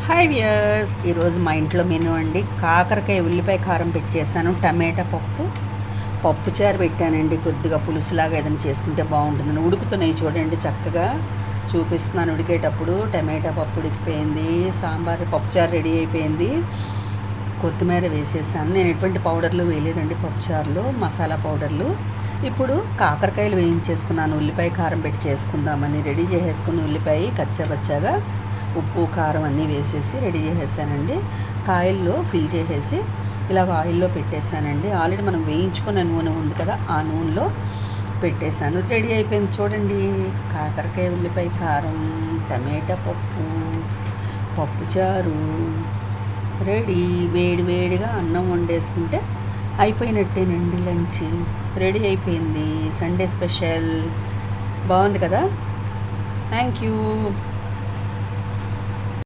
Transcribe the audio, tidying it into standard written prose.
Hi viewers, ఈరోజు మా ఇంట్లో మెనూ అండి. కాకరకాయ ఉల్లిపాయ కారం పెట్టి చేశాను. టమాటా పప్పుచారు పెట్టానండి. కొద్దిగా పులుసులాగా ఏదైనా చేసుకుంటే బాగుంటుందని. ఉడుకుతున్నాయి చూడండి, చక్కగా చూపిస్తున్నాను. ఉడికేటప్పుడు టమాటా పప్పు ఉడికిపోయింది, సాంబార్ పప్పుచారు రెడీ అయిపోయింది. కొత్తిమీర వేసేసాను. నేను ఎటువంటి పౌడర్లు వేయలేదండి పప్పుచారులో, మసాలా పౌడర్లు. ఇప్పుడు కాకరకాయలు వేయించేసుకున్నాను. ఉల్లిపాయ కారం పెట్టి చేసుకుందామని రెడీ చేసేసుకుని ఉల్లిపాయ కచ్చాపచ్చాగా ఉప్పు కారం అన్నీ వేసేసి రెడీ చేసేసానండి. కాయల్లో ఫిల్ చేసేసి ఇలాగ ఆయిల్లో పెట్టేశానండి. ఆల్రెడీ మనం వేయించుకున్న నూనె ఉంది కదా, ఆ నూనెలో పెట్టేశాను. రెడీ అయిపోయింది చూడండి. కాకరకాయ ఉల్లిపాయ కారం, టమాటా పప్పుచారు రెడీ. వేడి వేడిగా అన్నం వండేసుకుంటే అయిపోయినట్టేనండి. లంచ్ రెడీ అయిపోయింది. సండే స్పెషల్ బాగుంది కదా. Thank you.